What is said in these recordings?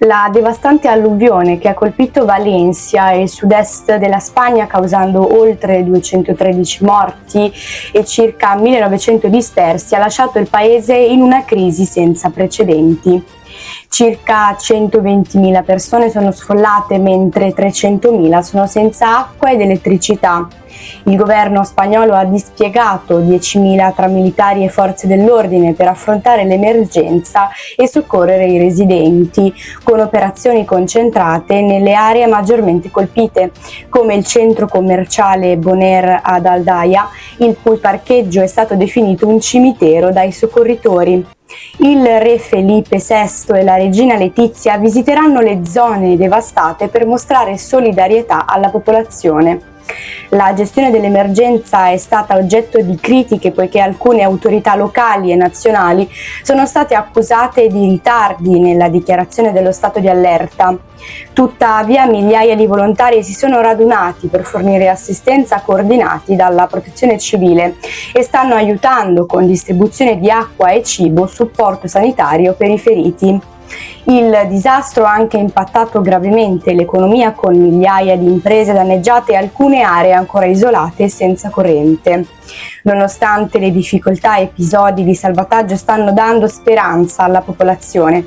La devastante alluvione che ha colpito Valencia e il sud-est della Spagna, causando oltre 213 morti e circa 1900 dispersi, ha lasciato il paese in una crisi senza precedenti. Circa 120.000 persone sono sfollate, mentre 300.000 sono senza acqua ed elettricità. Il governo spagnolo ha dispiegato 10.000 tra militari e forze dell'ordine per affrontare l'emergenza e soccorrere i residenti, con operazioni concentrate nelle aree maggiormente colpite, come il centro commerciale Bonaire ad Aldaya, il cui parcheggio è stato definito un cimitero dai soccorritori. Il re Felipe VI e la regina Letizia visiteranno le zone devastate per mostrare solidarietà alla popolazione. La gestione dell'emergenza è stata oggetto di critiche poiché alcune autorità locali e nazionali sono state accusate di ritardi nella dichiarazione dello stato di allerta. Tuttavia, migliaia di volontari si sono radunati per fornire assistenza coordinati dalla Protezione Civile e stanno aiutando con distribuzione di acqua e cibo, supporto sanitario per i feriti. Il disastro ha anche impattato gravemente l'economia, con migliaia di imprese danneggiate e alcune aree ancora isolate e senza corrente. Nonostante le difficoltà, episodi di salvataggio stanno dando speranza alla popolazione.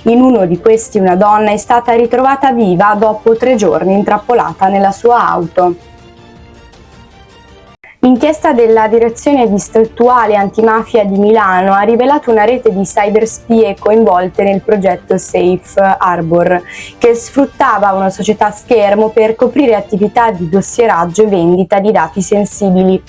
In uno di questi una donna è stata ritrovata viva dopo 3 giorni intrappolata nella sua auto. L'inchiesta della Direzione Distrettuale Antimafia di Milano ha rivelato una rete di cyberspie coinvolte nel progetto Safe Harbor, che sfruttava una società a schermo per coprire attività di dossieraggio e vendita di dati sensibili.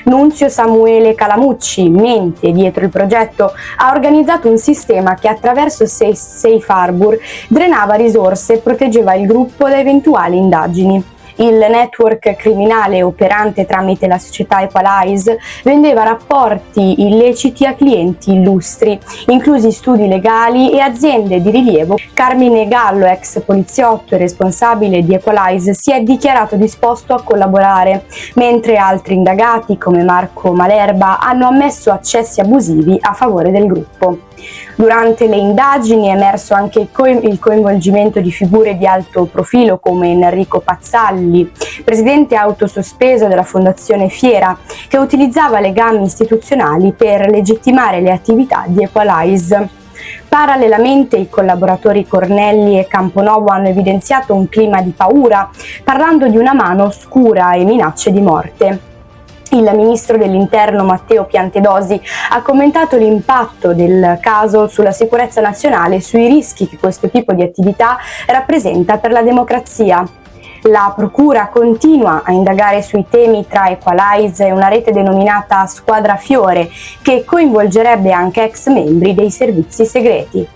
Nunzio Samuele Calamucci, mente dietro il progetto, ha organizzato un sistema che attraverso Safe Harbor drenava risorse e proteggeva il gruppo da eventuali indagini. Il network criminale, operante tramite la società Equalize, vendeva rapporti illeciti a clienti illustri, inclusi studi legali e aziende di rilievo. Carmine Gallo, ex poliziotto e responsabile di Equalize, si è dichiarato disposto a collaborare, mentre altri indagati, come Marco Malerba, hanno ammesso accessi abusivi a favore del gruppo. Durante le indagini è emerso anche il coinvolgimento di figure di alto profilo come Enrico Pazzalli, presidente autosospeso della Fondazione Fiera, che utilizzava legami istituzionali per legittimare le attività di Equalize. Parallelamente i collaboratori Cornelli e Camponovo hanno evidenziato un clima di paura, parlando di una mano oscura e minacce di morte. Il ministro dell'Interno Matteo Piantedosi ha commentato l'impatto del caso sulla sicurezza nazionale e sui rischi che questo tipo di attività rappresenta per la democrazia. La Procura continua a indagare sui temi tra Equalize e una rete denominata Squadra Fiore, che coinvolgerebbe anche ex membri dei servizi segreti.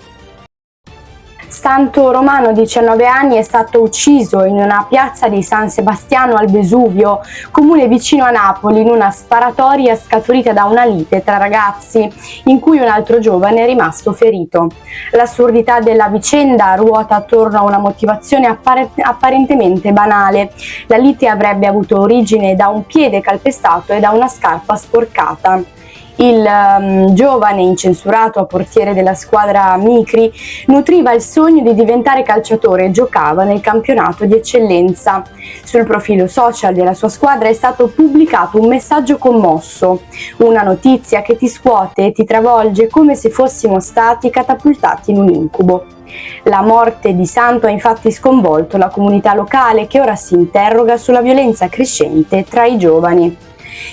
Santo Romano, 19 anni, è stato ucciso in una piazza di San Sebastiano al Vesuvio, comune vicino a Napoli, in una sparatoria scaturita da una lite tra ragazzi, in cui un altro giovane è rimasto ferito. L'assurdità della vicenda ruota attorno a una motivazione apparentemente banale. La lite avrebbe avuto origine da un piede calpestato e da una scarpa sporcata. Il giovane incensurato, portiere della squadra Micri, nutriva il sogno di diventare calciatore e giocava nel campionato di eccellenza. Sul profilo social della sua squadra è stato pubblicato un messaggio commosso, una notizia che ti scuote e ti travolge come se fossimo stati catapultati in un incubo. La morte di Santo ha infatti sconvolto la comunità locale, che ora si interroga sulla violenza crescente tra i giovani.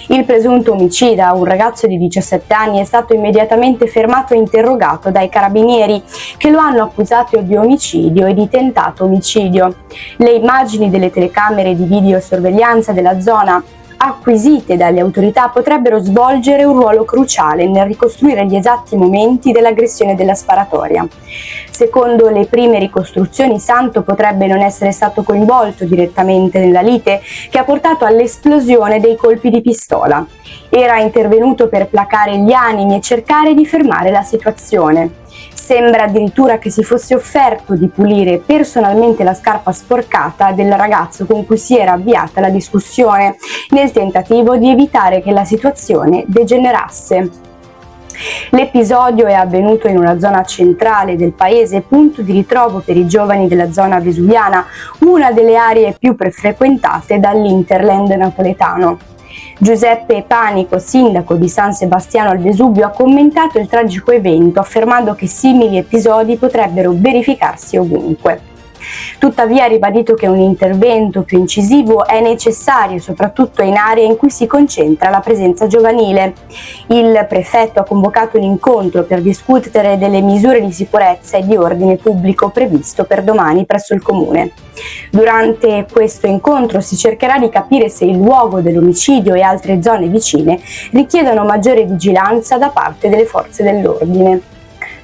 Il presunto omicida, un ragazzo di 17 anni, è stato immediatamente fermato e interrogato dai carabinieri, che lo hanno accusato di omicidio e di tentato omicidio. Le immagini delle telecamere di videosorveglianza della zona acquisite dalle autorità potrebbero svolgere un ruolo cruciale nel ricostruire gli esatti momenti dell'aggressione della sparatoria. Secondo le prime ricostruzioni, Santo potrebbe non essere stato coinvolto direttamente nella lite che ha portato all'esplosione dei colpi di pistola. Era intervenuto per placare gli animi e cercare di fermare la situazione. Sembra addirittura che si fosse offerto di pulire personalmente la scarpa sporcata del ragazzo con cui si era avviata la discussione, nel tentativo di evitare che la situazione degenerasse. L'episodio è avvenuto in una zona centrale del paese, punto di ritrovo per i giovani della zona vesuviana, una delle aree più frequentate dall'Interland napoletano. Giuseppe Panico, sindaco di San Sebastiano al Vesuvio, ha commentato il tragico evento affermando che simili episodi potrebbero verificarsi ovunque. Tuttavia ha ribadito che un intervento più incisivo è necessario, soprattutto in aree in cui si concentra la presenza giovanile. Il prefetto ha convocato un incontro per discutere delle misure di sicurezza e di ordine pubblico previsto per domani presso il comune. Durante questo incontro si cercherà di capire se il luogo dell'omicidio e altre zone vicine richiedono maggiore vigilanza da parte delle forze dell'ordine.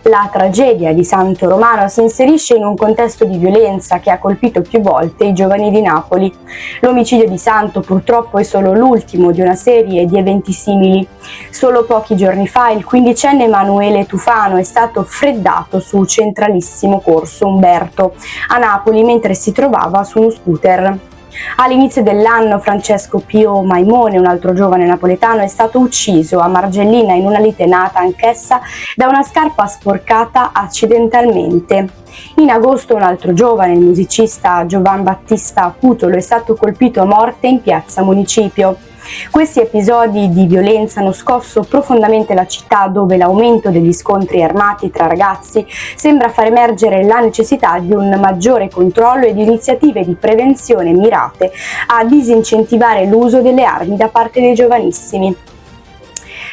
La tragedia di Santo Romano si inserisce in un contesto di violenza che ha colpito più volte i giovani di Napoli. L'omicidio di Santo purtroppo è solo l'ultimo di una serie di eventi simili. Solo pochi giorni fa il quindicenne Emanuele Tufano è stato freddato su Centralissimo Corso Umberto a Napoli mentre si trovava su uno scooter. All'inizio dell'anno Francesco Pio Maimone, un altro giovane napoletano, è stato ucciso a Margellina in una lite nata anch'essa da una scarpa sporcata accidentalmente. In agosto un altro giovane, il musicista Giovan Battista Cutolo, è stato colpito a morte in piazza Municipio. Questi episodi di violenza hanno scosso profondamente la città, dove l'aumento degli scontri armati tra ragazzi sembra far emergere la necessità di un maggiore controllo e di iniziative di prevenzione mirate a disincentivare l'uso delle armi da parte dei giovanissimi.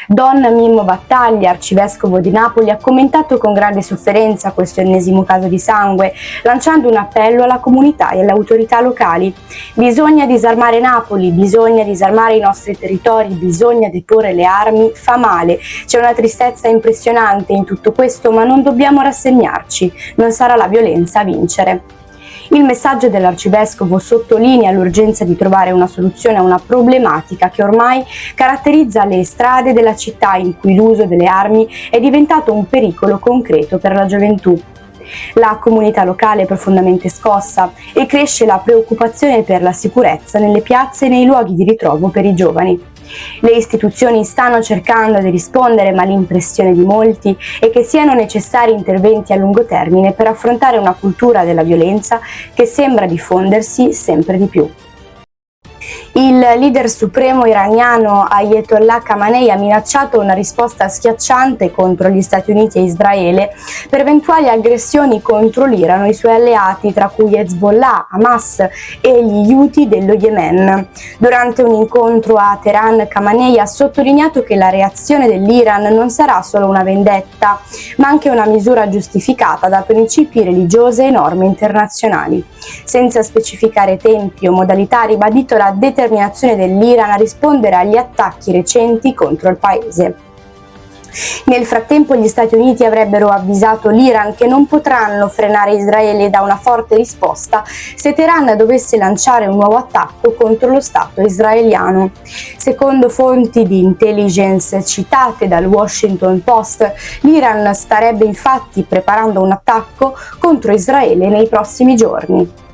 Don Mimmo Battaglia, arcivescovo di Napoli, ha commentato con grande sofferenza questo ennesimo caso di sangue, lanciando un appello alla comunità e alle autorità locali. Bisogna disarmare Napoli, bisogna disarmare i nostri territori, bisogna deporre le armi, fa male. C'è una tristezza impressionante in tutto questo, ma non dobbiamo rassegnarci, non sarà la violenza a vincere. Il messaggio dell'arcivescovo sottolinea l'urgenza di trovare una soluzione a una problematica che ormai caratterizza le strade della città, in cui l'uso delle armi è diventato un pericolo concreto per la gioventù. La comunità locale è profondamente scossa e cresce la preoccupazione per la sicurezza nelle piazze e nei luoghi di ritrovo per i giovani. Le istituzioni stanno cercando di rispondere, ma l'impressione di molti è che siano necessari interventi a lungo termine per affrontare una cultura della violenza che sembra diffondersi sempre di più. Il leader supremo iraniano Ayatollah Khamenei ha minacciato una risposta schiacciante contro gli Stati Uniti e Israele per eventuali aggressioni contro l'Iran e i suoi alleati, tra cui Hezbollah, Hamas e gli Houthi dello Yemen. Durante un incontro a Teheran, Khamenei ha sottolineato che la reazione dell'Iran non sarà solo una vendetta, ma anche una misura giustificata da principi religiosi e norme internazionali. Senza specificare tempi o modalità, ha ribadito la determinazione dell'Iran a rispondere agli attacchi recenti contro il paese. Nel frattempo gli Stati Uniti avrebbero avvisato l'Iran che non potranno frenare Israele da una forte risposta se Teheran dovesse lanciare un nuovo attacco contro lo Stato israeliano. Secondo fonti di intelligence citate dal Washington Post, l'Iran starebbe infatti preparando un attacco contro Israele nei prossimi giorni.